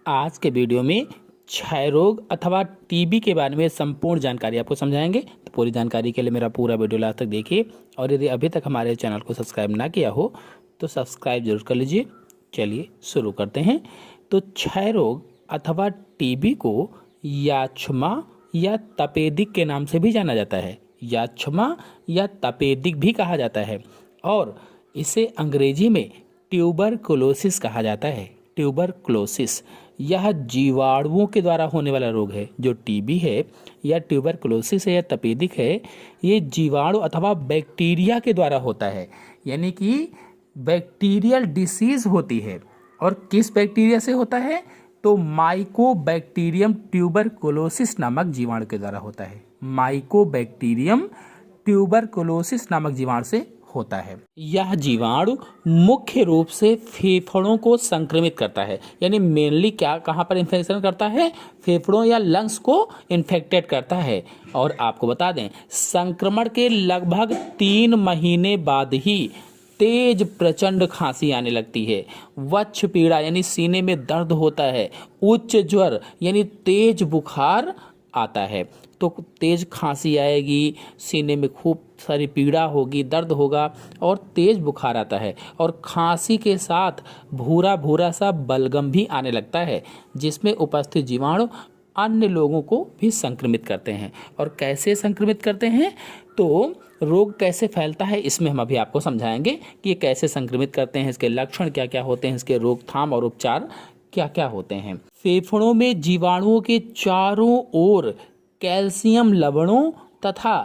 आज के वीडियो में क्षय रोग अथवा टीबी के बारे में संपूर्ण जानकारी आपको समझाएंगे। तो पूरी जानकारी के लिए मेरा पूरा वीडियो लास्ट तक देखिए और यदि अभी तक हमारे चैनल को सब्सक्राइब ना किया हो तो सब्सक्राइब जरूर कर लीजिए। चलिए शुरू करते हैं। तो क्षय रोग अथवा टीबी को याक्षमा या तपेदिक के नाम से भी जाना जाता है। याक्षमा या तपेदिक भी कहा जाता है और इसे अंग्रेजी में ट्यूबरकुलोसिस कहा जाता है। ट्यूबरकुलोसिस यह जीवाणुओं के द्वारा होने वाला रोग है। जो टीबी है या ट्यूबरकुलोसिस है या तपेदिक है, ये जीवाणु अथवा बैक्टीरिया के द्वारा होता है, यानी कि बैक्टीरियल डिसीज होती है। और किस बैक्टीरिया से होता है? तो माइकोबैक्टीरियम ट्यूबरकुलोसिस नामक जीवाणु के द्वारा होता है। माइकोबैक्टीरियम ट्यूबरकुलोसिस नामक जीवाणु से होता है। यह जीवाणु मुख्य रूप से फेफड़ों को संक्रमित करता है, यानी मेनली कहाँ पर इन्फेक्शन करता है? फेफड़ों या लंग्स को इन्फेक्टेड करता है। और आपको बता दें, संक्रमण के लगभग 3 महीने बाद ही तेज प्रचंड खांसी आने लगती है। वक्ष पीड़ा यानी सीने में दर्द होता है। उच्च ज्वर यानी तेज बुखार आता है। तो तेज खांसी आएगी, सीने में खूब सारी पीड़ा होगी, दर्द होगा और तेज बुखार आता है। और खांसी के साथ भूरा भूरा सा बलगम भी आने लगता है, जिसमें उपस्थित जीवाणु अन्य लोगों को भी संक्रमित करते हैं। और कैसे संक्रमित करते हैं? तो रोग कैसे फैलता है इसमें हम अभी आपको समझाएंगे कि ये कैसे संक्रमित करते हैं, इसके लक्षण क्या क्या होते हैं, इसके रोकथाम और उपचार क्या क्या होते हैं। फेफड़ों में जीवाणुओं के चारों ओर कैल्शियम लवणों तथा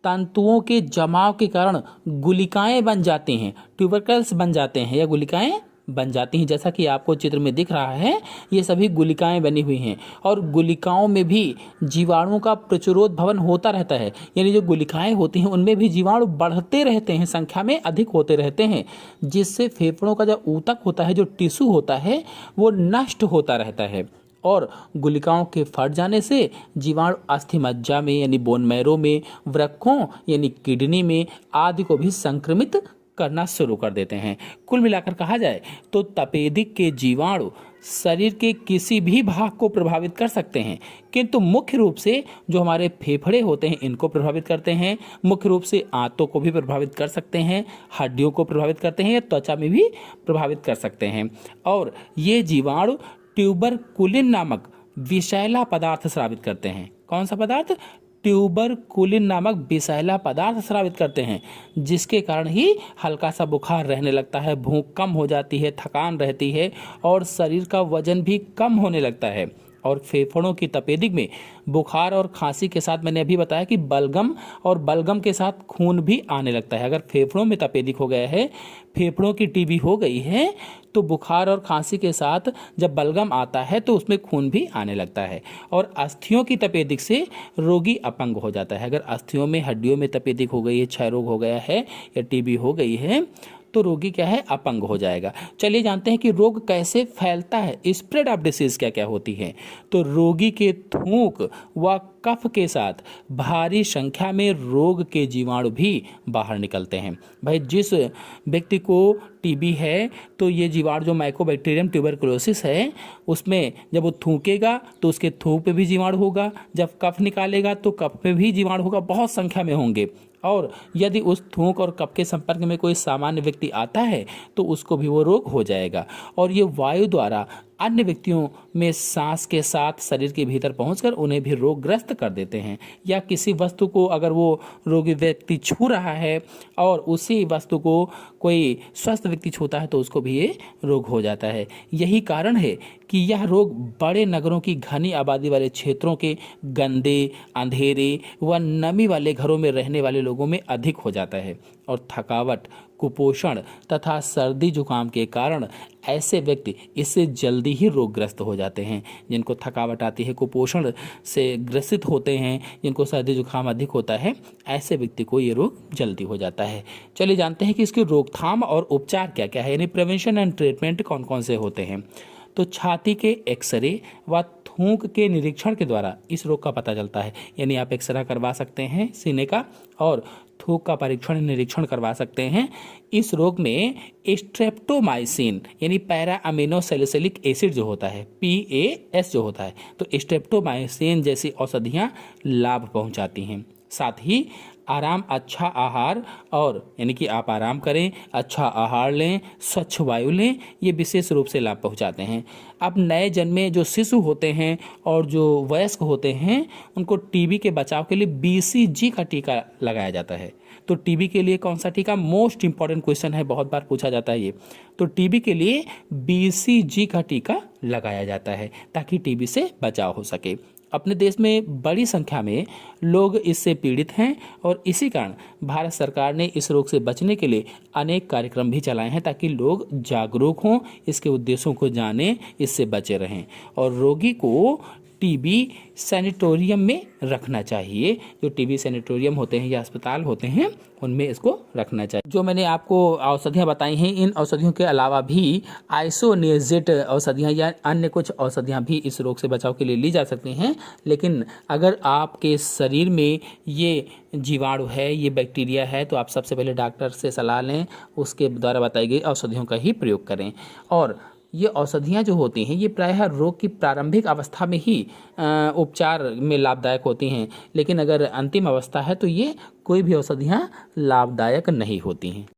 तंतुओं के जमाव के कारण गुलिकाएं बन जाती हैं। ट्यूबरकल्स बन जाते हैं या गुलिकाएं बन जाती हैं। जैसा कि आपको चित्र में दिख रहा है, ये सभी गुलिकाएं बनी हुई हैं और गुलिकाओं में भी जीवाणुओं का प्रचुरोद भवन होता रहता है। यानी जो गुलिकाएं होती हैं उनमें भी जीवाणु बढ़ते रहते हैं, संख्या में अधिक होते रहते हैं, जिससे फेफड़ों का जो ऊतक होता है, जो टिश्यू होता है, वो नष्ट होता रहता है। और गुलिकाओं के फट जाने से जीवाणु अस्थि मज्जा में यानी बोन मैरो में, वृक्कों यानी किडनी में आदि को भी संक्रमित करना शुरू कर देते हैं। कुल मिलाकर कहा जाए तो तपेदिक के जीवाणु शरीर के किसी भी भाग को प्रभावित कर सकते हैं, किंतु मुख्य रूप से जो हमारे फेफड़े होते हैं इनको प्रभावित करते हैं। मुख्य रूप से आंतों को भी प्रभावित कर सकते हैं, हड्डियों को प्रभावित करते हैं या त्वचा में भी प्रभावित कर सकते हैं। और ये जीवाणु ट्यूबरकुलिन नामक विषैला पदार्थ स्रावित करते हैं। कौन सा पदार्थ? ट्यूबरकुलिन नामक विषैला पदार्थ स्रावित करते हैं, जिसके कारण ही हल्का सा बुखार रहने लगता है, भूख कम हो जाती है, थकान रहती है और शरीर का वजन भी कम होने लगता है। और फेफड़ों की तपेदिक में बुखार और खांसी के साथ मैंने अभी बताया कि बलगम, और बलगम के साथ खून भी आने लगता है। अगर फेफड़ों में तपेदिक हो गया है, फेफड़ों की टीबी हो गई है, तो बुखार और खांसी के साथ जब बलगम आता है तो उसमें खून भी आने लगता है। और अस्थियों की तपेदिक से रोगी अपंग हो जाता है। अगर अस्थियों में, हड्डियों में तपेदिक हो गई है, क्षय रोग हो गया है या टीबी हो गई है, तो रोगी क्या है? अपंग हो जाएगा। चलिए जानते हैं कि रोग कैसे फैलता है, स्प्रेड ऑफ डिसीज क्या क्या होती है। तो रोगी के थूक व कफ के साथ भारी संख्या में रोग के जीवाणु भी बाहर निकलते हैं। भाई जिस व्यक्ति को टीबी है तो ये जीवाणु जो माइकोबैक्टीरियम ट्यूबरकुलोसिस है, उसमें जब वो थूकेगा तो उसके थूक पे भी जीवाणु होगा, जब कफ निकालेगा तो कफ पे भी जीवाणु होगा, बहुत संख्या में होंगे। और यदि उस थूक और कफ के संपर्क में कोई सामान्य व्यक्ति आता है तो उसको भी वो रोग हो जाएगा। और ये वायु द्वारा अन्य व्यक्तियों में सांस के साथ शरीर के भीतर पहुंचकर उन्हें भी रोगग्रस्त कर देते हैं। या किसी वस्तु को अगर वो रोगी व्यक्ति छू रहा है और उसी वस्तु को कोई स्वस्थ व्यक्ति छूता है तो उसको भी ये रोग हो जाता है। यही कारण है कि यह रोग बड़े नगरों की घनी आबादी वाले क्षेत्रों के गंदे, अंधेरे व नमी वाले घरों में रहने वाले लोगों में अधिक हो जाता है। और थकावट, कुपोषण तथा सर्दी जुकाम के कारण ऐसे व्यक्ति इससे जल्दी ही रोगग्रस्त हो जाते हैं। जिनको थकावट आती है, कुपोषण से ग्रसित होते हैं, जिनको सर्दी जुकाम अधिक होता है, ऐसे व्यक्ति को ये रोग जल्दी हो जाता है। चलिए जानते हैं कि इसकी रोकथाम और उपचार क्या क्या है, यानी प्रिवेंशन एंड ट्रीटमेंट कौन कौन से होते हैं। तो छाती के एक्सरे व थूक के निरीक्षण के द्वारा इस रोग का पता चलता है। यानी आप एक्सरे करवा सकते हैं सीने का और थूक का परीक्षण निरीक्षण करवा सकते हैं। इस रोग में स्ट्रेप्टोमाइसिन यानी पैरा अमीनो सैलिसिलिक एसिड जो होता है PAS जो होता है, तो स्ट्रेप्टोमाइसिन जैसी औषधियाँ लाभ पहुँचाती हैं। साथ ही आराम, अच्छा आहार और यानी कि आप आराम करें, अच्छा आहार लें, स्वच्छ वायु लें, ये विशेष रूप से लाभ पहुंचाते हैं। अब नए जन्मे जो शिशु होते हैं और जो वयस्क होते हैं उनको टीबी के बचाव के लिए BCG का टीका लगाया जाता है। तो टीबी के लिए कौन सा टीका? मोस्ट इंपॉर्टेंट क्वेश्चन है, बहुत बार पूछा जाता है ये। तो टीबी के लिए BCG का टीका लगाया जाता है ताकि टीबी से बचाव हो सके। अपने देश में बड़ी संख्या में लोग इससे पीड़ित हैं और इसी कारण भारत सरकार ने इस रोग से बचने के लिए अनेक कार्यक्रम भी चलाए हैं ताकि लोग जागरूक हों, इसके उद्देश्यों को जानें, इससे बचे रहें। और रोगी को टीबी सैनिटोरियम में रखना चाहिए। जो टीबी सैनिटोरियम होते हैं या अस्पताल होते हैं उनमें इसको रखना चाहिए। जो मैंने आपको औषधियाँ बताई हैं, इन औषधियों के अलावा भी आइसोनियाज़ेड औषधियाँ या अन्य कुछ औषधियाँ भी इस रोग से बचाव के लिए ली जा सकती हैं। लेकिन अगर आपके शरीर में ये जीवाणु है, ये बैक्टीरिया है, तो आप सबसे पहले डॉक्टर से सलाह लें, उसके द्वारा बताई गई औषधियों का ही प्रयोग करें। और ये औषधियाँ जो होती हैं ये प्रायः रोग की प्रारंभिक अवस्था में ही उपचार में लाभदायक होती हैं, लेकिन अगर अंतिम अवस्था है तो ये कोई भी औषधियाँ लाभदायक नहीं होती हैं।